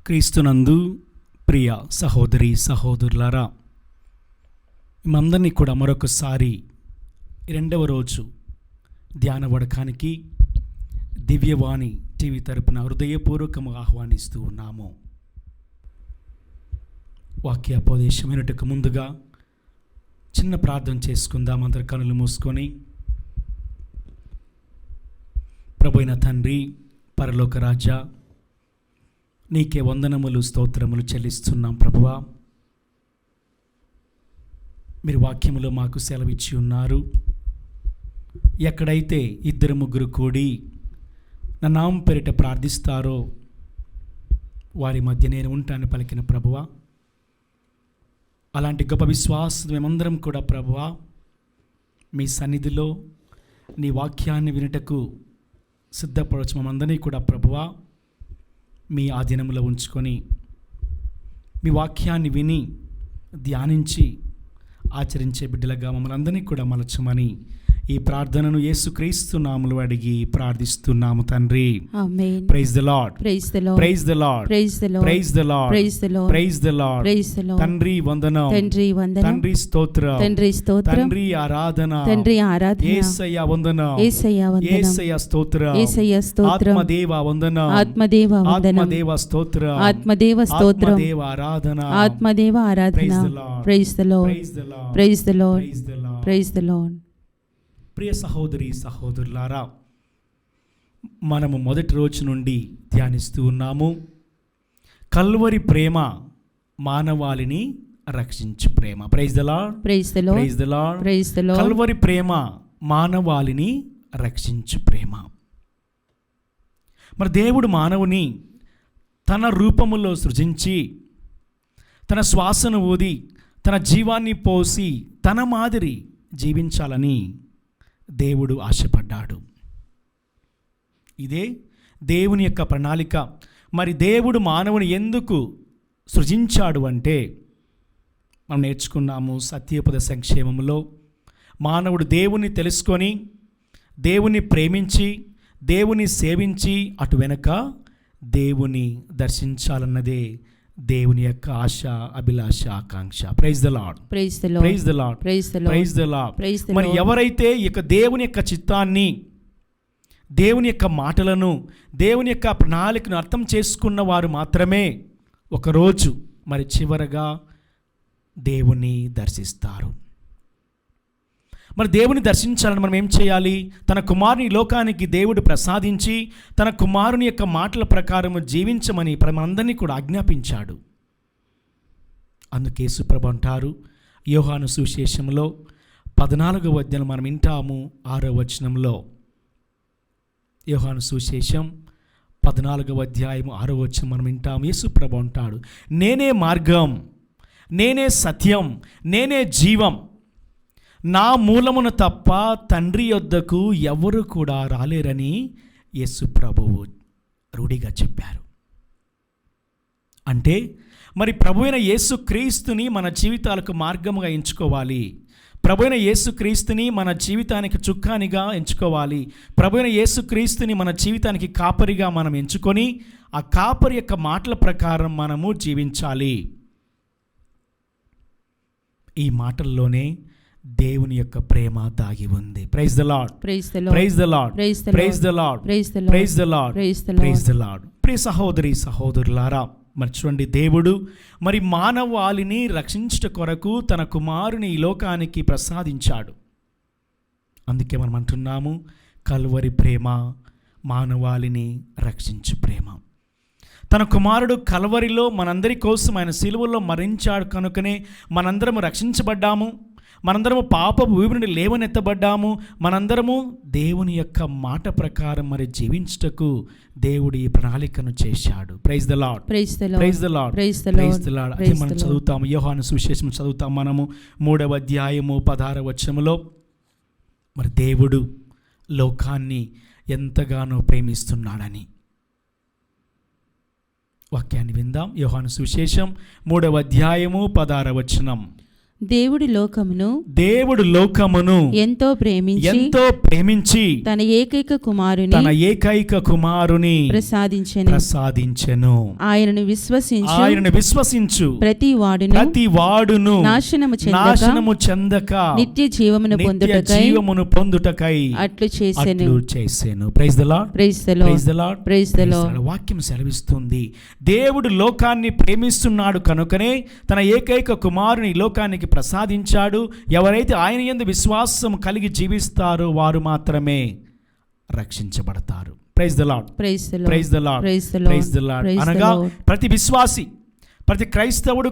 క్రీస్తునందు ప్రియ సహోదరి సహోదరులారా, మేమందరినీ కూడా మరొకసారి రెండవ రోజు ధ్యాన వడకానికి దివ్యవాణి టీవీ తరపున హృదయపూర్వకంగా ఆహ్వానిస్తూ ఉన్నాము. వాక్యోపదేశమైనట్టుకు ముందుగా చిన్న ప్రార్థన చేసుకుందాం. అందరి కనులు మూసుకొని. ప్రభువైన తండ్రి, పరలోక రాజా, నీకే వందనములు స్తోత్రములు చెల్లిస్తున్నాం. ప్రభువా, మీరు వాక్యములో మాకు సెలవిచ్చి ఉన్నారు. ఎక్కడైతే ఇద్దరు ముగ్గురు కూడి నా నామం పేరిట ప్రార్థిస్తారో వారి మధ్య నేను ఉంటానని పలికిన ప్రభువా, అలాంటి గొప్ప విశ్వాసం మేమందరం కూడా ప్రభువా మీ సన్నిధిలో నీ వాక్యాన్ని వినుటకు సిద్ధపరచు మనందరినీ కూడా ప్రభువా మీ ఆధీనంలో ఉంచుకొని మీ వాక్యాన్ని విని ధ్యానించి ఆచరించే బిడ్డలుగా మమ్మల్ని అందరినీ కూడా మలచమని ఈ ప్రార్థనను యేసుక్రీస్తు నామములో అడిగి ప్రార్థిస్తున్నాము తండ్రి. ఆమేన్. Praise the lord, praise the lord, praise the lord, praise the lord, praise the lord, praise the lord, praise the lord, praise the Lord. తండ్రి వందనం, తండ్రి వందనం, తండ్రి స్తోత్రం, తండ్రి స్తోత్రం, తండ్రి ఆరాధన, తండ్రి ఆరాధన, యేసయ్య వందనం, యేసయ్య వందనం, యేసయ్య స్తోత్రం, యేసయ్య స్తోత్రం, ఆత్మదేవ వందనం, ఆత్మదేవ వందనం, ఆత్మదేవ స్తోత్రం, ఆత్మదేవ స్తోత్రం, ఆత్మదేవ ఆరాధన, ఆత్మదేవ ఆరాధన. Praise the lord, praise the lord, praise the lord, praise the lord. Praise the Lord. ప్రియ సహోదరి సహోదరులారా, మనము మొదటి రోజు నుండి ధ్యానిస్తూ ఉన్నాము. కల్వరి ప్రేమ మానవాళిని రక్షించు ప్రేమ. Praise the lord, praise the lord, praise the lord, praise the Lord. కల్వరి ప్రేమ మానవాళిని రక్షించు ప్రేమ. మరి దేవుడు మానవుని తన రూపములో సృజించి తన శ్వాసను ఊది తన జీవాన్ని పోసి తన మాదిరి జీవించాలని దేవుడు ఆశపడ్డాడు. ఇదే దేవుని యొక్క ప్రణాళిక. మరి దేవుడు మానవుని ఎందుకు సృజించాడు అంటే మనం నేర్చుకున్నాము సత్యోపద సంక్షేమంలో. మానవుడు దేవుని తెలుసుకొని దేవుని ప్రేమించి దేవుని సేవించి అటు వెనక దేవుని దర్శించాలన్నదే దేవుని యొక్క ఆశ, అభిలాష, ఆకాంక్ష. Praise the lord, praise the lord, praise the lord, praise the lord, praise the lord. Praise the మరి లార్డ్. ఎవరైతే ఇక దేవుని యొక్క చిత్తాన్ని, దేవుని యొక్క మాటలను, దేవుని యొక్క ప్రణాళికను అర్థం చేసుకున్న వారు మాత్రమే ఒకరోజు మరి చివరగా దేవుని దర్శిస్తారు. మరి దేవుని దర్శించాలని మనం ఏం చేయాలి? తన కుమారుని లోకానికి దేవుడు ప్రసాదించి తన కుమారుని యొక్క మాటల ప్రకారము జీవించమని మనందరినీ కూడా ఆజ్ఞాపించాడు. అందుకే యేసుప్రభు అంటారు యోహాను సువిశేషంలో 14వ అధ్యాయం మనం వింటాము 6వ వచనంలో. యోహాను సువిశేషం 14వ అధ్యాయం 6వ వచనం మనం వింటాము. యేసుప్రభు అంటాడు, నేనే మార్గం, నేనే సత్యం, నేనే జీవం, నా మూలమును తప్ప తండ్రి యొద్దకు ఎవరు కూడా రాలేరని యేసు ప్రభువు రూఢిగా చెప్పారు. అంటే మరి ప్రభువైన యేసుక్రీస్తుని మన జీవితాలకు మార్గముగా ఎంచుకోవాలి. ప్రభువైన యేసుక్రీస్తుని మన జీవితానికి చుక్కానిగా ఎంచుకోవాలి. ప్రభువైన యేసుక్రీస్తుని మన జీవితానికి కాపరిగా మనం ఎంచుకొని ఆ కాపరి యొక్క మాటల ప్రకారం మనము జీవించాలి. ఈ మాటల్లోనే దేవుని యొక్క ప్రేమ దాగి ఉంది. Praise the lord, praise the lord, praise the lord, praise the praise the lord, praise the lord, praise the lord, praise the praise lord. The Lord. ప్రియ సహోదరి సహోదరులారా, మరి చూడండి, దేవుడు మరి మానవాళిని రక్షించుట కొరకు తన కుమారుని ఈ లోకానికి ప్రసాదించాడు. అందుకే మనం అంటున్నాము కల్వరి ప్రేమ మానవాళిని రక్షించు ప్రేమ. తన కుమారుడు కల్వరిలో మనందరి కోసం ఆయన సిలువలో మరణించాడు కనుకనే మనందరము రక్షించబడ్డాము. మనందరము పాపపు ఊబి నుండి లేవనెత్తబడ్డాము. మనందరము దేవుని యొక్క మాట ప్రకారం మరి జీవించుటకు దేవుడు ఈ ప్రణాళికను చేశాడు. Praise the lord, praise the lord, praise the lord, praise the praise lord, the lord. అదే ప్రైజ్ మనం ద లార్డ్. చదువుతాము యోహాను సువిశేషం చదువుతాం మనము 3వ అధ్యాయము 16వ వచనములో. మరి దేవుడు లోకాన్ని ఎంతగానో ప్రేమిస్తున్నాడని వాక్యాన్ని విందాం. యోహాను సువిశేషం 3వ అధ్యాయము 16వ వచనం. దేవుడు లోకమును ఎంతో ప్రేమించి తన ఏకైక కుమారుని ప్రసాదించెను. ఆయనను విశ్వసించు ప్రతి వాడును నాశనము చెందక నిత్య జీవమును పొందుటకై అట్లు చేసెను. Praise the lord. Praise the lord. వాక్యం సెలవిస్తుంది, దేవుడు లోకాన్ని ప్రేమిస్తున్నాడు కనుకనే తన ఏకైక కుమారుని లోకానికి ప్రసాదించాడు. ఎవరైతే ఆయన యందు విశ్వాసం కలిగి జీవిస్తారో వారు మాత్రమే రక్షించబడతారు. Praise the lord. Praise the Lord. అనగా ప్రతి విశ్వాసి, ప్రతి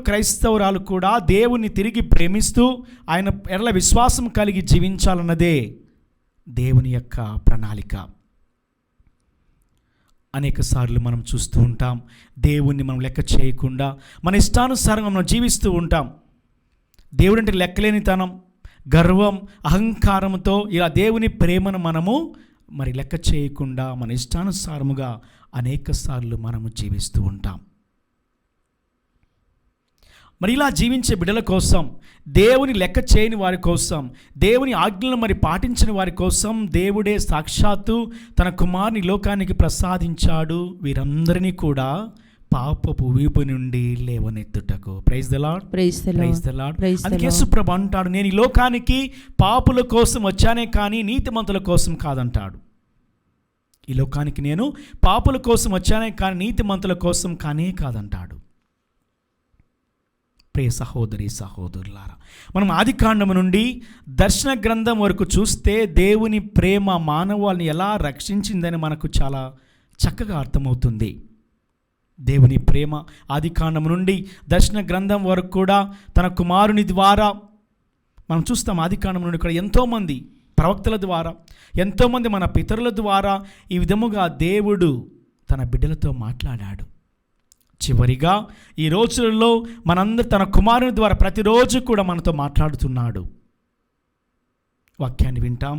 క్రైస్తవురాలు కూడా దేవుని తిరిగి ప్రేమిస్తూ ఆయన ఎడల విశ్వాసం కలిగి జీవించాలన్నదే దేవుని యొక్క ప్రణాళిక. అనేక సార్లు మనం చూస్తూ ఉంటాం, దేవుణ్ణి మనం లెక్క చేయకుండా మన ఇష్టానుసారంగా మనం జీవిస్తూ ఉంటాం. దేవుడు అంటే లెక్కలేనితనం, గర్వం, అహంకారంతో ఇలా దేవుని ప్రేమను మనము లెక్క చేయకుండా మన ఇష్టానుసారముగా అనేక సార్లు మనము జీవిస్తూ ఉంటాం. ఇలా జీవించే బిడ్డల కోసం, దేవుని లెక్క చేయని వారి కోసం, దేవుని ఆజ్ఞలను పాటించని వారి కోసం దేవుడే సాక్షాత్తు తన కుమారుని లోకానికి ప్రసాదించాడు. వీరందరినీ కూడా పాపపు వీపు నుండి లేవనెత్తుటకు. Praise the lord. Praise the Lord. అందుకే యేసుప్రభు అంటాడు, నేను ఈ లోకానికి పాపుల కోసం వచ్చానే కానీ నీతిమంతుల కోసం కాదంటాడు. ఈ లోకానికి నేను పాపుల కోసం వచ్చానే కానీ నీతిమంతుల కోసం కానే కాదంటాడు. ప్రియ సహోదరి సహోదరులారా, మనం ఆదికాండము నుండి దర్శన గ్రంథం వరకు చూస్తే దేవుని ప్రేమ మానవాళిని ఎలా రక్షించిందని మనకు చాలా చక్కగా అర్థమవుతుంది. దేవుని ప్రేమ ఆదికాండం నుండి దర్శన గ్రంథం వరకు కూడా తన కుమారుని ద్వారా మనం చూస్తాం. ఆదికాండం నుండి ఇక్కడ ఎంతోమంది ప్రవక్తల ద్వారా, ఎంతోమంది మన పితరుల ద్వారా ఈ విధముగా దేవుడు తన బిడ్డలతో మాట్లాడాడు. చివరిగా ఈ రోజులలో మనందరూ తన కుమారుని ద్వారా ప్రతిరోజు కూడా మనతో మాట్లాడుతున్నాడు. వాక్యాన్ని వింటాం.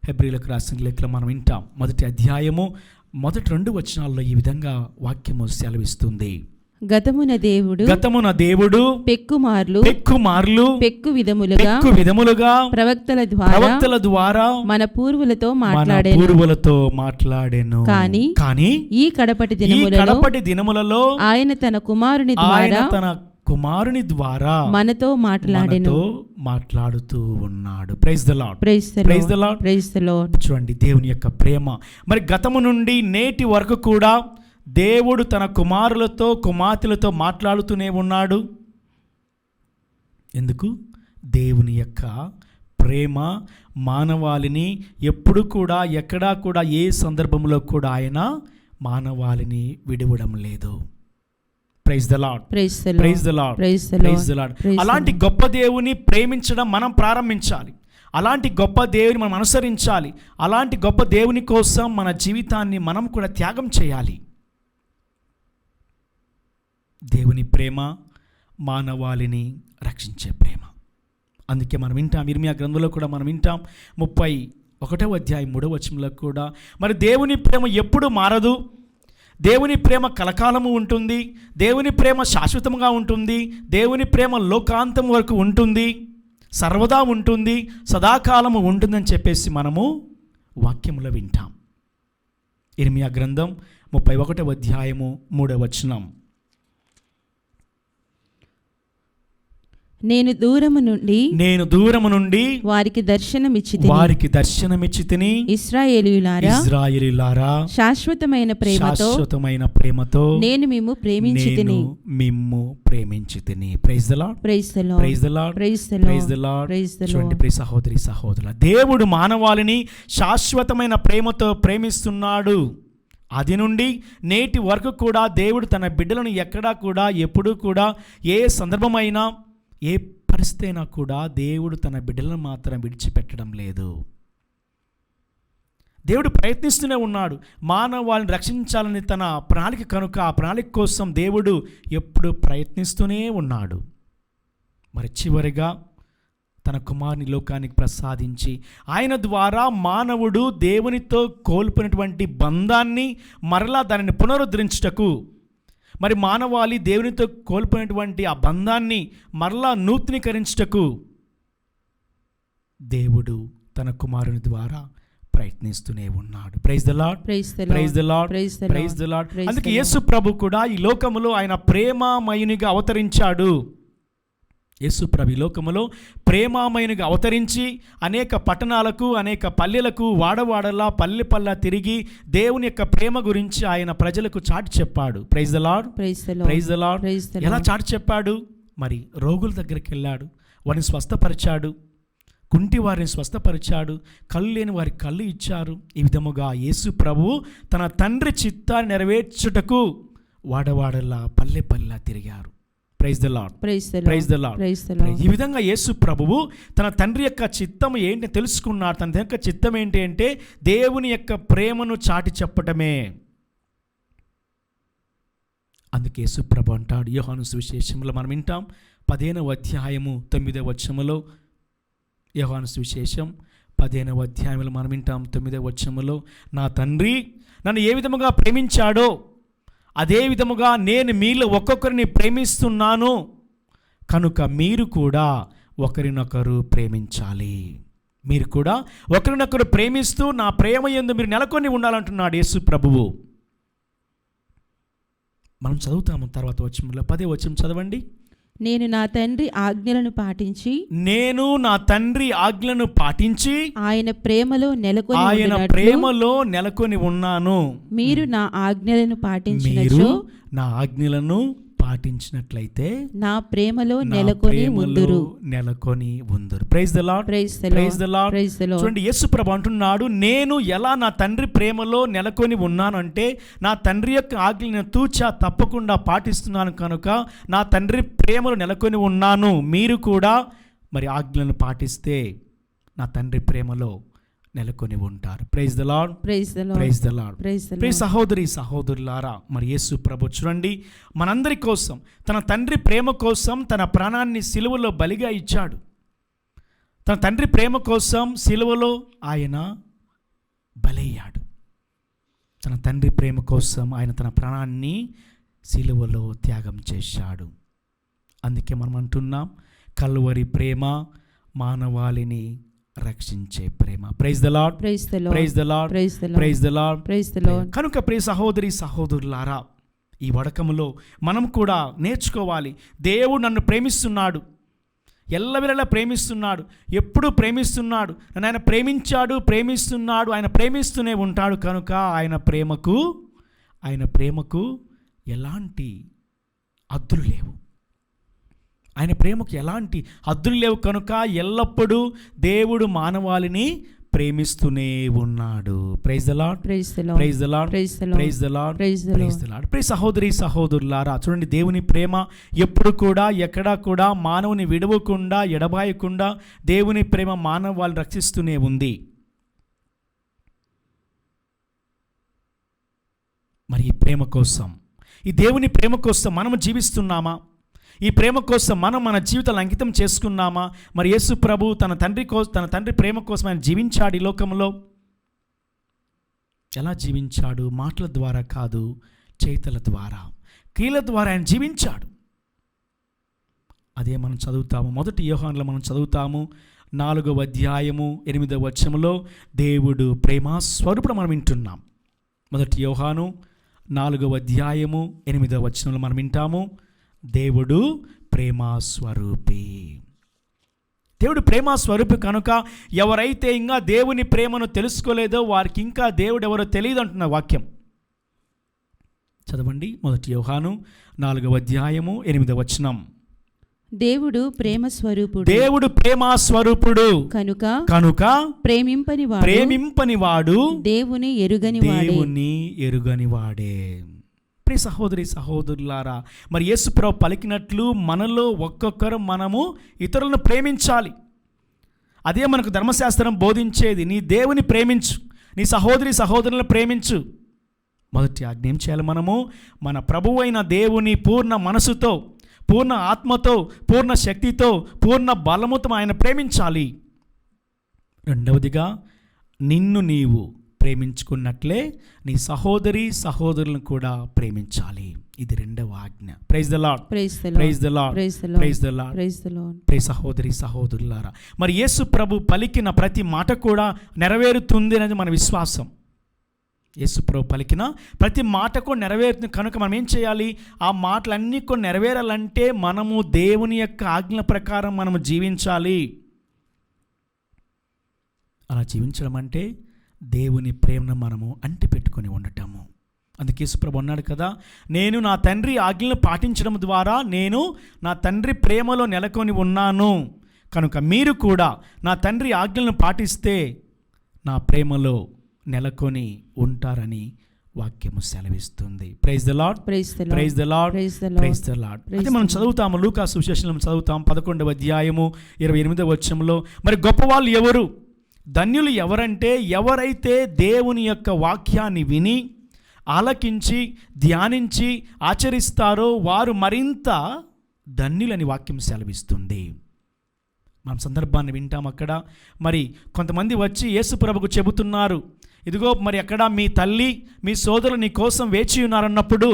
హెబ్రీలకు రాసిన లేఖలో మనం వింటాం. 1వ అధ్యాయము 2 వచనాల్లో ఈ విధంగా వాక్యము సెలవిస్తుంది. గతమున దేవుడు పెక్కుమార్లు పెక్కు విధములుగా ప్రవక్తల ద్వారా మన పూర్వులతో మాట్లాడెను. కానీ ఈ కడపటి దినములలో ఆయన తన కుమారుని ద్వారా మనతో మాట్లాడుతూ ఉన్నాడు. Praise the lord. Praise the lord. చూడండి దేవుని యొక్క ప్రేమ. గతము నుండి నేటి వరకు కూడా దేవుడు తన కుమారులతో కుమార్తెలతో మాట్లాడుతూనే ఉన్నాడు. ఎందుకు? దేవుని యొక్క ప్రేమ మానవాళిని ఎప్పుడు కూడా ఎక్కడా కూడా ఏ సందర్భంలో కూడా ఆయన మానవాళిని విడవడం లేదు. Praise the lord. Praise the lord. Praise the lord. అలాంటి గొప్ప దేవుని ప్రేమించడం మనం ప్రారంభించాలి. అలాంటి గొప్ప దేవుని మనం అనుసరించాలి. అలాంటి గొప్ప దేవుని కోసం మన జీవితాన్ని మనం కూడా త్యాగం చేయాలి. దేవుని ప్రేమ మానవాళిని రక్షించే ప్రేమ. అందుకే మనం వింటాం, ఇర్మియా గ్రంథంలో కూడా మనం వింటాం 31వ అధ్యాయం 3వ వచనంలో కూడా, దేవుని ప్రేమ ఎప్పుడు మారదు, దేవుని ప్రేమ కలకాలము ఉంటుంది, దేవుని ప్రేమ శాశ్వతంగా ఉంటుంది, దేవుని ప్రేమ లోకాంతం వరకు ఉంటుంది, సర్వదా ఉంటుంది, సదాకాలము ఉంటుందని చెప్పేసి మనము వాక్యములో వింటాం. ఇర్మియా గ్రంథం 31వ అధ్యాయము 3వ వచనం. నేను దూరము నుండి వారికి దర్శనమిచ్చితిని ఇశ్రాయేలీయులారా శాశ్వతమైన ప్రేమతో నేను మిమ్ము ప్రేమించితిని. Praise the lord. Praise the lord. Praise the lord. Praise the lord. చూడండి ప్రియ సహోదరి సహోదరుల, దేవుడు మానవాళిని శాశ్వతమైన ప్రేమతో ప్రేమిస్తున్నాడు. అది నుండి నేటి వరకు కూడా దేవుడు తన బిడ్డలను ఎక్కడా కూడా ఎప్పుడూ కూడా ఏ సందర్భమైనా ఏ పరిస్థితి అయినా కూడా దేవుడు తన బిడ్డలను మాత్రం విడిచిపెట్టడం లేదు. దేవుడు ప్రయత్నిస్తూనే ఉన్నాడు మానవాళిని రక్షించాలని తన ప్రణాళిక కనుక ఆ ప్రణాళిక కోసం దేవుడు ఎప్పుడు ప్రయత్నిస్తూనే ఉన్నాడు. చివరిగా తన కుమారుని లోకానికి ప్రసాదించి ఆయన ద్వారా మానవుడు దేవునితో కోల్పోయినటువంటి బంధాన్ని మరలా దానిని పునరుద్ధరించుటకు, మరి మానవాళి దేవునితో కోల్పోయినటువంటి ఆ బంధాన్ని మరలా నూతనీకరించుటకు దేవుడు తన కుమారుని ద్వారా ప్రయత్నిస్తూనే ఉన్నాడు. Praise the lord, praise the lord, praise the lord. అందుకే యేసు ప్రభు కూడా ఈ లోకములో ఆయన ప్రేమామయునిగా అవతరించాడు. యేసు ప్రభు ఈ లోకములో ప్రేమామయునిగా అవతరించి అనేక పట్టణాలకు, అనేక పల్లెలకు, వాడవాడలా, పల్లె పల్లా తిరిగి దేవుని యొక్క ప్రేమ గురించి ఆయన ప్రజలకు చాటి చెప్పాడు. Praise the lord, praise the lord. ఎలా చాటి చెప్పాడు? మరి రోగుల దగ్గరికి వెళ్ళాడు, వారిని స్వస్థపరిచాడు, కుంటి వారిని స్వస్థపరిచాడు, కళ్ళు లేని వారికి కళ్ళు ఇచ్చారు. ఈ విధముగా యేసు ప్రభు తన తండ్రి చిత్తాన్ని నెరవేర్చుటకు వాడవాడలా, పల్లె పల్లె తిరిగారు. Praise the lord, praise the lord. ఈ విధంగా యేసు ప్రభువు తన తండ్రి యొక్క చిత్తం ఏంటి తెలుసుకున్నాడు. తన యొక్క చిత్తం ఏంటి అంటే దేవుని యొక్క ప్రేమను చాటి చెప్పటమే. అందుకే యేసు ప్రభు అంటాడు, యోహాను సువిశేషంలో మనం వింటాం 15వ అధ్యాయము 9వ వచనములో, యోహాను సువిశేషం 15వ అధ్యాయంలో మనం వింటాం 9వ వచనములో, నా తండ్రి నన్ను ఏ విధముగా ప్రేమించాడో అదే విధముగా నేను మీలో ఒక్కొక్కరిని ప్రేమిస్తున్నాను, కనుక మీరు కూడా ఒకరినొకరు ప్రేమించాలి. మీరు కూడా ఒకరినొకరు ప్రేమిస్తూ నా ప్రేమ యందు మీరు నెలకొని ఉండాలంటున్నాడు యేసు ప్రభువు. మనం చదువుతాము తర్వాత వచనంలో, 10వ వచనం చదవండి. నేను నా తండ్రి ఆజ్ఞలను పాటించి ఆయన ప్రేమలో నెలకొని ఉన్నాను. మీరు నా ఆజ్ఞలను పాటించినట్లయితే నా ప్రేమలో నెలకొని ఉందురు. Praise the lord, praise the Lord. చూడండి, యేసు ప్రభు అంటున్నాడు, నేను ఎలా నా తండ్రి ప్రేమలో నెలకొని ఉన్నాను అంటే నా తండ్రి యొక్క ఆజ్ఞలను తూచా తప్పకుండా పాటిస్తున్నాను, కనుక నా తండ్రి ప్రేమలో నెలకొని ఉన్నాను. మీరు కూడా మరి ఆజ్ఞలను పాటిస్తే నా తండ్రి ప్రేమలో నెలకొని ఉంటారు. Praise the lord, praise the lord, praise the Lord. ప్రియ సహోదరి సహోదరులారా, మరి యేసు ప్రభు చూడండి మనందరి కోసం తన తండ్రి ప్రేమ కోసం తన ప్రాణాన్ని సిలువలో బలిగా ఇచ్చాడు. తన తండ్రి ప్రేమ కోసం సిలువలో ఆయన బలయ్యాడు. తన తండ్రి ప్రేమ కోసం ఆయన తన ప్రాణాన్ని సిలువలో త్యాగం చేశాడు. అందుకే మనం అంటున్నాం, కల్వరి ప్రేమ మానవాళిని రక్షించే ప్రేమ. Praise the lord, praise the lord, praise the lord, praise the lord, praise the Lord. కనుక ప్రియ సహోదరి సహోదరులారా, ఈ వడకములో మనం కూడా నేర్చుకోవాలి. దేవుడు నన్ను ప్రేమిస్తున్నాడు, ఎల్లవేళలా ప్రేమిస్తున్నాడు, ఎప్పుడు ప్రేమిస్తున్నాడు. నన్ను ఆయన ప్రేమిస్తున్నాడు, ఆయన ప్రేమిస్తూనే ఉంటాడు. కనుక ఆయన ప్రేమకు ఎలాంటి హద్దులు లేవు. ఆయన ప్రేమకు ఎలాంటి హద్దులు లేవు. కనుక ఎల్లప్పుడూ దేవుడు మానవాళిని ప్రేమిస్తూనే ఉన్నాడు. Praise the lord, praise the lord, praise the lord, praise the lord, praise the Lord. ప్రియ సహోదరి సహోదరులారా, చూడండి, దేవుని ప్రేమ ఎప్పుడు కూడా ఎక్కడా కూడా మానవుని విడవకుండా ఎడబాయకుండా దేవుని ప్రేమ మానవాళిని రక్షిస్తూనే ఉంది. మరి ఈ ప్రేమ కోసం, ఈ దేవుని ప్రేమ కోసం మనము జీవిస్తున్నామా? ఈ ప్రేమ కోసం మనం మన జీవితాలు అంకితం చేసుకున్నామా? మరి యేసు ప్రభు తన తండ్రి ప్రేమ కోసం ఆయన జీవించాడు ఈ లోకంలో. ఎలా జీవించాడు? మాటల ద్వారా కాదు, చేతల ద్వారా, క్రియల ద్వారా ఆయన జీవించాడు. అదే మనం చదువుతాము, 1 యోహానులో మనం చదువుతాము 4వ అధ్యాయము 8వ వచనములో, దేవుడు ప్రేమ స్వరూపుడు మనం వింటున్నాం. 1 యోహాను 4వ అధ్యాయము 8వ వచనంలో మనం వింటాము, దేవుడు ప్రేమ స్వరూపి. దేవుడు ప్రేమ స్వరూపి కనుక ఎవరైతే ఇంకా దేవుని ప్రేమను తెలుసుకోలేదో వారికి ఇంకా దేవుడు ఎవరో తెలియదు అంటున్న వాక్యం. చదవండి, 1 యోహాను 4వ అధ్యాయము 8వ వచనం. దేవుడు ప్రేమ స్వరూపుడు కనుక ప్రేమింపని వాడు దేవుని ఎరుగని వాడే. ప్రియ సహోదరి సహోదరులారా, మరి యేసు ప్రభు పలికినట్లు మనలో ఒక్కొక్కరు మనము ఇతరులను ప్రేమించాలి. అదే మనకు ధర్మశాస్త్రం బోధించేది. నీ దేవుని ప్రేమించు, నీ సహోదరి సహోదరులను ప్రేమించు. మొదటి ఆజ్ఞ ఏం చేయాలి? మనము మన ప్రభువు అయిన దేవుని పూర్ణ మనసుతో, పూర్ణ ఆత్మతో, పూర్ణ శక్తితో, పూర్ణ బలముతో ఆయన ప్రేమించాలి. రెండవదిగా, నిన్ను నీవు ప్రేమించుకున్నట్లే నీ సహోదరి సహోదరులను కూడా ప్రేమించాలి. ఇది రెండవ ఆజ్ఞ. Praise the lord, praise the lord, praise the Lord. ప్రియ సహోదరి సహోదరులారా, మరి యేసు ప్రభు పలికిన ప్రతి మాట కూడా నెరవేరుతుంది అనేది మన విశ్వాసం. యేసు ప్రభు పలికిన ప్రతి మాట కూడా నెరవేరుతుంది కనుక మనం ఏం చేయాలి? ఆ మాటలన్నీ కూడా నెరవేరాలంటే మనము దేవుని యొక్క ఆజ్ఞల ప్రకారం మనము జీవించాలి. అలా జీవించడం అంటే దేవుని ప్రేమను మనము అంటిపెట్టుకొని ఉండటము. అందుకే యేసుప్రభు అన్నాడు కదా, నేను నా తండ్రి ఆజ్ఞలను పాటించడం ద్వారా నేను నా తండ్రి ప్రేమలో నెలకొని ఉన్నాను, కనుక మీరు కూడా నా తండ్రి ఆజ్ఞలను పాటిస్తే నా ప్రేమలో నెలకొని ఉంటారని వాక్యము సెలవిస్తుంది. Praise the lord, praise the lord, praise the lord. అయితే మనం చదువుతాము, లూకా సువిశేషంలో చదువుతాం 11వ అధ్యాయము 28వ వచనంలో, మరి గొప్పవాళ్ళు ఎవరు, ధన్యులు ఎవరంటే ఎవరైతే దేవుని యొక్క వాక్యాన్ని విని ఆలకించి ధ్యానించి ఆచరిస్తారో వారు మరింత ధన్యులని వాక్యం సెలవిస్తుంది. మనం సందర్భాన్ని వింటాం. అక్కడ మరి కొంతమంది వచ్చి యేసు ప్రభుకు చెబుతున్నారు, ఇదిగో మరి అక్కడ మీ తల్లి మీ సోదరులు నీ కోసం వేచి ఉన్నారన్నప్పుడు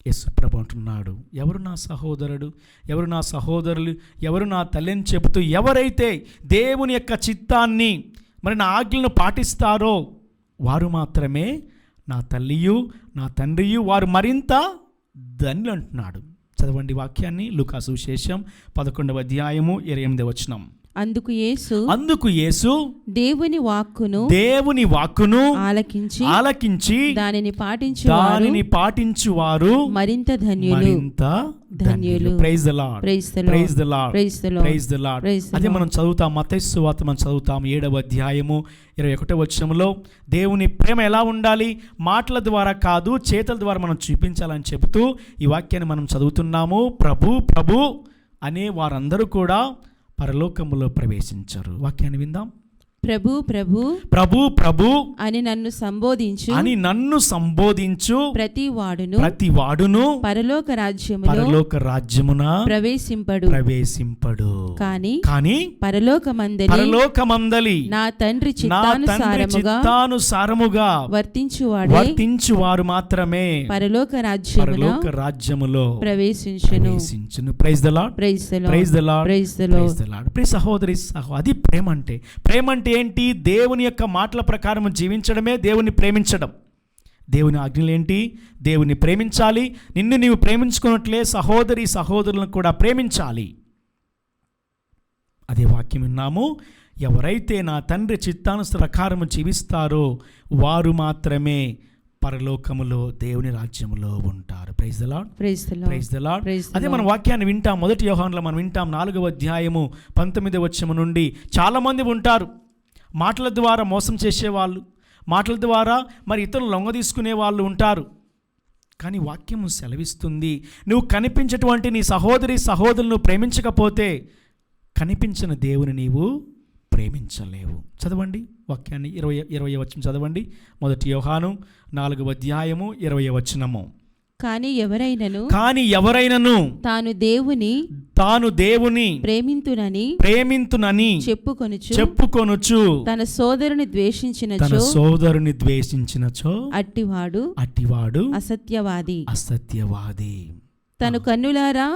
యేసు ప్రభు అంటున్నాడు, ఎవరు నా సహోదరుడు, ఎవరు నా సహోదరులు, ఎవరు నా తల్లి అని చెబుతూ ఎవరైతే దేవుని యొక్క చిత్తాన్ని మరి నా ఆజ్ఞలను పాటిస్తారో వారు మాత్రమే నా తల్లియు నా తండ్రియు, వారు మరింత ధన్యులు అంటున్నాడు. చదవండి వాక్యాన్ని, లూకా సువిశేషం 11వ అధ్యాయము 28వ వచనం. అందుకు యేసు దేవుని వాక్కును ఆలకించి దానిని పాటించువారు మరింత ధన్యులు. Praise the lord, praise the lord, praise the lord. అదే మనం చదువుతాం, మత్తయి సువార్త మనం చదువుతాం 7వ అధ్యాయము 21వ వచనంలో, దేవుని ప్రేమ ఎలా ఉండాలి, మాటల ద్వారా కాదు చేతుల ద్వారా మనం చూపించాలని చెబుతూ ఈ వాక్యాన్ని మనం చదువుతున్నాము. ప్రభు అనే వారందరూ కూడా పరలోకములో ప్రవేశించరు. వాక్యాన్ని విందాం. ప్రభు అని నన్ను సంబోధించు ప్రతి వాడును పరలోక రాజ్యమున ప్రవేశింపడు. కానీ పరలోకమందలి నా తండ్రి చిత్తానుసారముగా వర్తించువారు మాత్రమే పరలోక రాజ్యములో ప్రవేశించును. Praise the lord, praise the lord, praise the Lord. ప్రియ సహోదరి అది ప్రేమ అంటే ఏంటి? దేవుని యొక్క మాటల ప్రకారం జీవించడమే దేవుని ప్రేమించడం. దేవుని ఆజ్ఞలు ఏంటి? దేవుని ప్రేమించాలి, నిన్ను నీవు ప్రేమించుకున్నట్లే సహోదరి సహోదరులను కూడా ప్రేమించాలి. అదే వాక్యం విన్నాము, ఎవరైతే నా తండ్రి చిత్తానుసార ప్రకారం జీవిస్తారో వారు మాత్రమే పరలోకములో దేవుని రాజ్యములో ఉంటారు. Praise the lord, praise the lord. అదే మన వాక్యాన్ని వింటాం, 1 యోహానులో మనం వింటాం 4వ అధ్యాయము 19వ వచనం నుండి. చాలామంది ఉంటారు మాటల ద్వారా మోసం చేసేవాళ్ళు, మాటల ద్వారా మరి ఇతరులు లొంగ తీసుకునే వాళ్ళు ఉంటారు. కానీ వాక్యము సెలవిస్తుంది, నువ్వు కనిపించేటువంటి నీ సహోదరి సహోదరులను ప్రేమించకపోతే కనిపించిన దేవుని నీవు ప్రేమించలేవు. చదవండి వాక్యాన్ని, 20వ వచనం చదవండి. 1 యోహాను 4వ అధ్యాయము 20వ వచనము. కానీ ఎవరైనను తాను దేవుని ప్రేమింతునని చెప్పుకొనుచు తన సోదరుని ద్వేషించినచో అట్టివాడు అసత్యవాది. తను కన్నులారా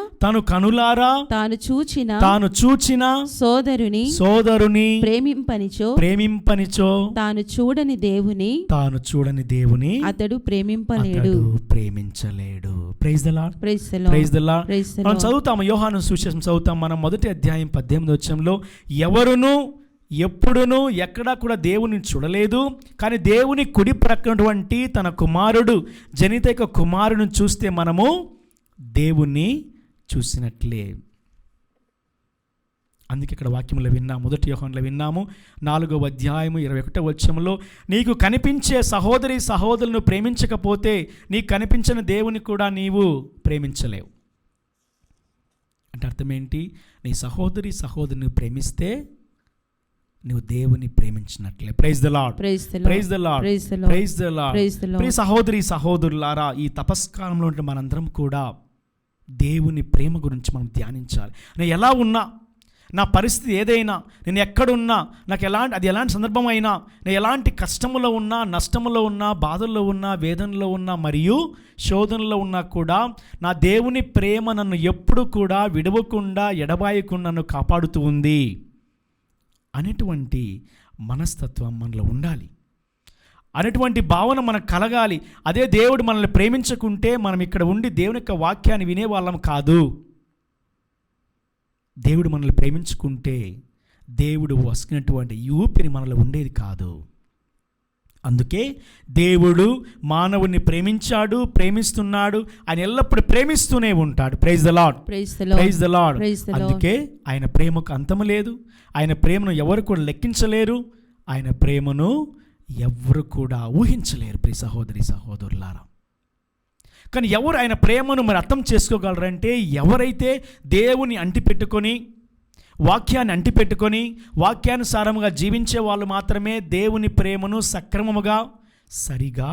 తాను చూచిన సోదరుని ప్రేమింపనిచో తాను చూడని దేవుని అతడు ప్రేమించలేడు. Praise the lord, praise the Lord. మనం చదువుతాము యోహాను సువిశేషం చదువుతాం మనం 1వ అధ్యాయం 18వ వచనంలో, ఎవరును ఎప్పుడునూ ఎక్కడా కూడా దేవుని చూడలేదు, కానీ దేవుని కుడి ప్రక్కనటువంటి తన కుమారుడు జనితైక కుమారుని చూస్తే మనము దేవుణ్ణి చూసినట్లే. అందుకే ఇక్కడ వాక్యంలో విన్నాము, 1 యోహానులో విన్నాము 4వ అధ్యాయము 21వ వచనంలో, నీకు కనిపించే సహోదరి సహోదరులను ప్రేమించకపోతే నీకు కనిపించిన దేవుని కూడా నీవు ప్రేమించలేవు. అంటే అర్థం ఏంటి? నీ సహోదరి సహోదరుని ప్రేమిస్తే నువ్వు దేవుని ప్రేమించినట్లే. Praise the lord, praise the lord, praise the Lord. ప్రియ సహోదరి సహోదరులారా, ఈ తపస్కాలంలో ఉంటే మనందరం కూడా దేవుని ప్రేమ గురించి మనం ధ్యానించాలి. నేను ఎలా ఉన్నా, నా పరిస్థితి ఏదైనా, నేను ఎక్కడున్నా, నాకు ఎలాంటి సందర్భం అయినా, నేను ఎలాంటి కష్టములో ఉన్నా, నష్టములో ఉన్నా, బాధల్లో ఉన్నా, వేదనలో ఉన్నా మరియు శోధనలో ఉన్నా కూడా నా దేవుని ప్రేమ నన్ను ఎప్పుడు కూడా విడవకుండా ఎడబాయకుండా నన్ను కాపాడుతూ ఉంది అనేటువంటి మనస్తత్వం మనలో ఉండాలి. అనేటువంటి భావన మనకు కలగాలి. అదే దేవుడు మనల్ని ప్రేమించకుంటే మనం ఇక్కడ ఉండి దేవుని యొక్క వాక్యాన్ని వినేవాళ్ళం కాదు. దేవుడు మనల్ని ప్రేమించుకుంటే దేవుడు వసినటువంటి ఊపిరి మనలో ఉండేది కాదు. అందుకే దేవుడు మానవుని ప్రేమించాడు, ప్రేమిస్తున్నాడు, ఆయన ఎల్లప్పుడూ ప్రేమిస్తూనే ఉంటాడు. Praise the lord, praise the lord. అందుకే ఆయన ప్రేమకు అంతము లేదు. ఆయన ప్రేమను ఎవరు కూడా లెక్కించలేరు. ఆయన ప్రేమను ఎవరు కూడా ఊహించలేరు. ప్రియ సహోదరి సహోదరులారా, కానీ ఎవరు ఆయన ప్రేమను మరి అర్థం చేసుకోగలరంటే ఎవరైతే దేవుని అంటిపెట్టుకొని, వాక్యాన్ని అంటిపెట్టుకొని, వాక్యానుసారముగా జీవించే వాళ్ళు మాత్రమే దేవుని ప్రేమను సక్రమముగా సరిగా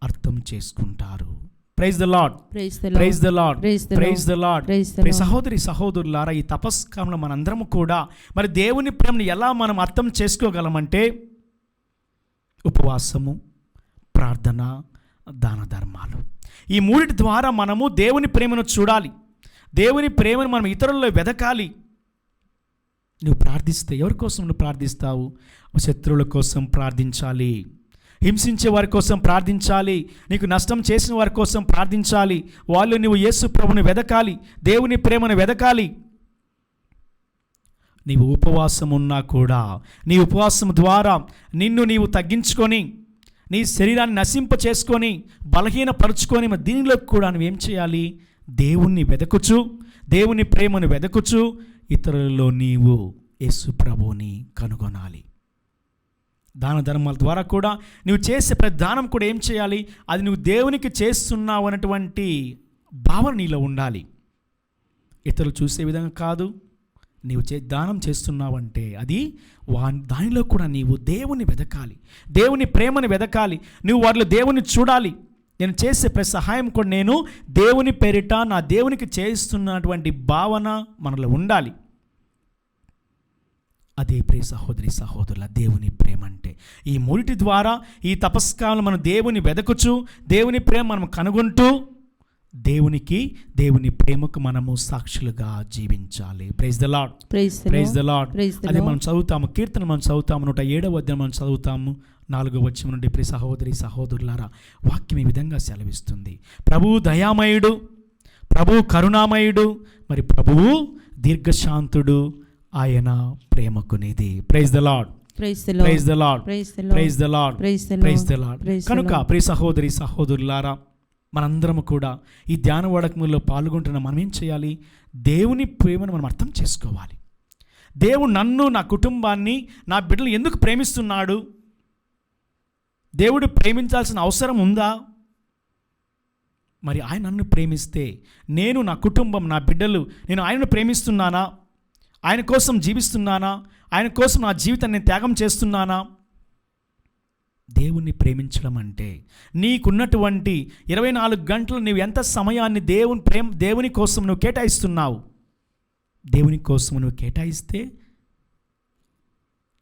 అర్థం చేసుకుంటారు. Praise the lord, praise the lord, praise the Lord. ప్రియ సహోదరి సహోదరులారా, ఈ తపస్కాలంలో మనందరము కూడా మరి దేవుని ప్రేమను ఎలా మనం అర్థం చేసుకోగలమంటే ఉపవాసము, ప్రార్థన, దాన ధర్మాలు, ఈ మూడిటి ద్వారా మనము దేవుని ప్రేమను చూడాలి. దేవుని ప్రేమను మనం ఇతరుల్లో వెదకాలి. నువ్వు ప్రార్థిస్తే ఎవరి కోసం నువ్వు ప్రార్థిస్తావు? శత్రువుల కోసం ప్రార్థించాలి, హింసించే వారి కోసం ప్రార్థించాలి, నీకు నష్టం చేసిన వారి కోసం ప్రార్థించాలి. వాళ్ళు నువ్వు యేసు ప్రభువును వెదకాలి, దేవుని ప్రేమను వెదకాలి. నీవు ఉపవాసం ఉన్నా కూడా నీ ఉపవాసం ద్వారా నిన్ను నీవు తగ్గించుకొని, నీ శరీరాన్ని నశింప చేసుకొని, బలహీనపరుచుకొని, మరి దీనిలో కూడా నువ్వేం చేయాలి? దేవుణ్ణి వెదకుచు, దేవుని ప్రేమను వెదకుచు ఇతరులలో నీవు యేసు ప్రభువుని కనుగొనాలి. దాన ధర్మాల ద్వారా కూడా నువ్వు చేసే ప్రతి దానం కూడా ఏం చేయాలి? అది నువ్వు దేవునికి చేస్తున్నావు అన్నటువంటి భావన నీలో ఉండాలి. ఇతరులు చూసే విధంగా కాదు. నీవు దానం చేస్తున్నావంటే అది దానిలో కూడా నీవు దేవుని వెదకాలి, దేవుని ప్రేమని వెదకాలి. నువ్వు వారిలో దేవుని చూడాలి. నేను చేసే ప్రతి సహాయం కూడా నేను దేవుని పేరిట నా దేవునికి చేస్తున్నటువంటి భావన మనలో ఉండాలి. అదే ప్రియ సహోదరి సహోదరుల దేవుని ప్రేమ అంటే. ఈ మూడిటి ద్వారా ఈ తపస్కాలను మనం దేవుని వెదకుచు, దేవుని ప్రేమ మనం కనుగొంటూ దేవుని ప్రేమకు మనము సాక్షులుగా జీవించాలి. Praise the lord, praise the lord. అది మనం చదువుతాము, కీర్తన మనం చదువుతాము, 107వ అధ్యాయం మనం చదువుతాము, 4వ వచనం నుండి. ప్రియ సహోదరి సహోదరులారా, వాక్యం ఈ విధంగా సెలవిస్తుంది. ప్రభువు దయామయుడు, ప్రభువు కరుణామయుడు, మరి ప్రభువు దీర్ఘశాంతుడు, ఆయన ప్రేమకు నిధి. Praise the lord, praise the lord, praise the lord, praise the Lord. కనుక ప్రియ సహోదరి సహోదరులారా, మనందరము కూడా ఈ ధ్యాన వడకములో పాల్గొంటున్న మనం ఏం చేయాలి? దేవుని ప్రేమను మనం అర్థం చేసుకోవాలి. దేవుడు నన్ను, నా కుటుంబాన్ని, నా బిడ్డలు ఎందుకు ప్రేమిస్తున్నాడు? దేవుడు ప్రేమించాల్సిన అవసరం ఉందా? మరి ఆయన నన్ను ప్రేమిస్తే నేను, నా కుటుంబం, నా బిడ్డలు, నేను ఆయనను ప్రేమిస్తున్నానా? ఆయన కోసం జీవిస్తున్నానా? ఆయన కోసం నా జీవితాన్ని నేను త్యాగం చేస్తున్నానా? దేవుణ్ణి ప్రేమించడం అంటే నీకున్నటువంటి 24 గంటలు నువ్వు ఎంత సమయాన్ని దేవుని కోసం నువ్వు కేటాయిస్తున్నావు? దేవుని కోసం నువ్వు కేటాయిస్తే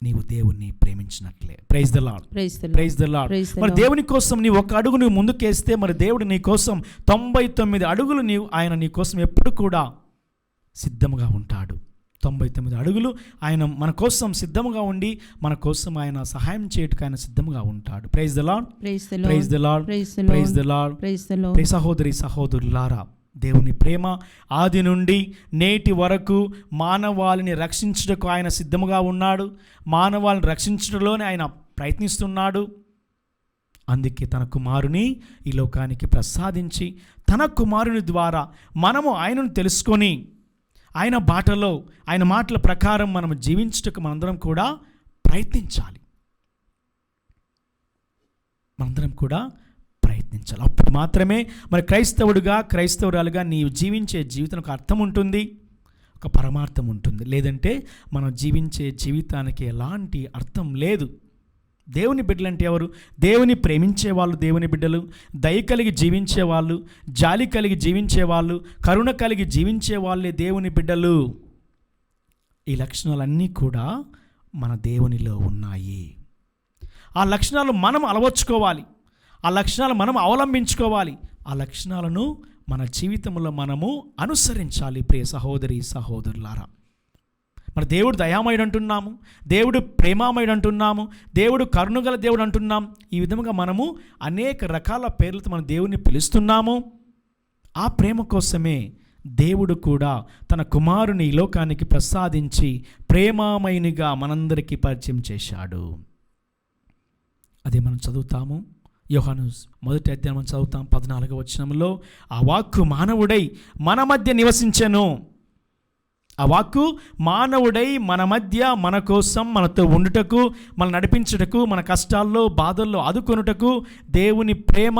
నీవు దేవుణ్ణి ప్రేమించినట్లే. Praise the lord, praise the Lord. మరి దేవుని కోసం నీవు ఒక అడుగు నువ్వు ముందుకేస్తే మరి దేవుడు నీ కోసం 99 అడుగులు ఆయన నీ కోసం ఎప్పుడు కూడా సిద్ధంగా ఉంటాడు. 99 అడుగులు ఆయన మన కోసం సిద్ధముగా ఉండి మన కోసం ఆయన సహాయం చేయడానికి ఆయన సిద్ధముగా ఉంటాడు. Praise the lord, praise the lord, praise the Lord. ప్రియ సహోదరి సహోదరులారా, దేవుని ప్రేమ ఆది నుండి నేటి వరకు మానవాళిని రక్షించుటకు ఆయన సిద్ధముగా ఉన్నాడు. మానవాళిని రక్షించడంలోనే ఆయన ప్రయత్నిస్తున్నాడు. అందుకే తన కుమారుని ఈ లోకానికి ప్రసాదించి తన కుమారుని ద్వారా మనము ఆయనను తెలుసుకొని ఆయన బాటలో, ఆయన మాటల ప్రకారం మనం జీవించుటకు మనందరం కూడా ప్రయత్నించాలి. మనందరం కూడా ప్రయత్నించాలి. అప్పుడు మాత్రమే మరి క్రైస్తవురాలుగా నీవు జీవించే జీవితం ఒక అర్థం ఉంటుంది, ఒక పరమార్థం ఉంటుంది. లేదంటే మనం జీవించే జీవితానికి ఎలాంటి అర్థం లేదు. దేవుని బిడ్డలు అంటే ఎవరు? దేవుని ప్రేమించేవాళ్ళు దేవుని బిడ్డలు, దయ కలిగి జీవించేవాళ్ళు, జాలి కలిగి జీవించేవాళ్ళు, కరుణ కలిగి జీవించే వాళ్ళే దేవుని బిడ్డలు. ఈ లక్షణాలన్నీ కూడా మన దేవునిలో ఉన్నాయి. ఆ లక్షణాలు మనం అలవర్చుకోవాలి, ఆ లక్షణాలు మనం అవలంబించుకోవాలి, ఆ లక్షణాలను మన జీవితంలో మనము అనుసరించాలి. ప్రియ సహోదరి సహోదరులారా, మన దేవుడు దయామయుడు అంటున్నాము, దేవుడు ప్రేమామయుడు అంటున్నాము, దేవుడు కరుణగల దేవుడు అంటున్నాం. ఈ విధంగా మనము అనేక రకాల పేర్లతో మన దేవుని పిలుస్తున్నాము. ఆ ప్రేమ కోసమే దేవుడు కూడా తన కుమారుని ఈ లోకానికి ప్రసాదించి ప్రేమామయునిగా మనందరికీ పరిచయం చేశాడు. అదే మనం చదువుతాము. యోహాను 1వ అధ్యాయం మనం చదువుతాం 14వ వచనంలో, ఆ వాక్కు మానవుడై మన మధ్య నివసించెను. ఆ వాక్కు మానవుడై మన మధ్య, మన కోసం, మనతో ఉండుటకు, మన నడిపించుటకు, మన కష్టాల్లో బాధల్లో ఆదుకొనుటకు దేవుని ప్రేమ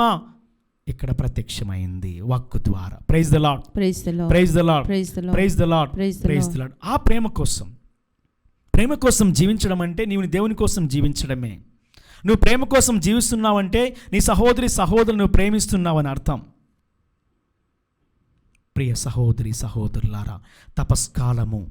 ఇక్కడ ప్రత్యక్షమైంది వాక్కు ద్వారా. Praise the lord, praise the lord, praise the lord, praise the lord, praise the lord, praise the lord. ఆ ప్రేమ కోసం జీవించడం అంటే నీవు దేవుని కోసం జీవించడమే. నువ్వు ప్రేమ కోసం జీవిస్తున్నావంటే నీ సహోదరులు నువ్వు ప్రేమిస్తున్నావని అర్థం. ప్రియ సహోదరి సహోదరులారా, తపస్కాలము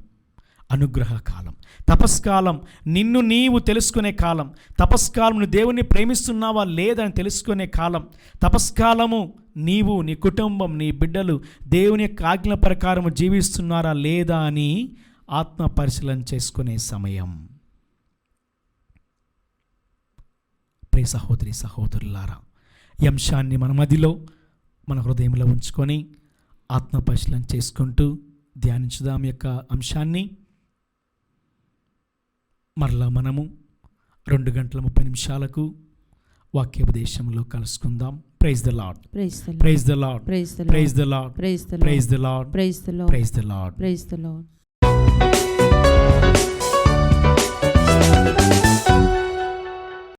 అనుగ్రహ కాలం, తపస్కాలం నిన్ను నీవు తెలుసుకునే కాలం, తపస్కాలం నువ్వు దేవుణ్ణి ప్రేమిస్తున్నావా లేదని తెలుసుకునే కాలం, తపస్కాలము నీవు, నీ కుటుంబం, నీ బిడ్డలు దేవుని యొక్క ఆజ్ఞల ప్రకారం జీవిస్తున్నారా లేదా అని ఆత్మ పరిశీలన చేసుకునే సమయం. ప్రియ సహోదరి సహోదరులారా, ఈ అంశాన్ని మన మదిలో, మన హృదయంలో ఉంచుకొని ఆత్మ పరిశీలన చేసుకుంటూ ధ్యానించుదాం యొక్క అంశాన్ని. మరలా మనము 2:30 వాక్యోపదేశంలో కలుసుకుందాం. Praise the lord, praise the praise the lord, praise the praise the lord, praise the praise the lord, praise the praise the lord. Praise the lord.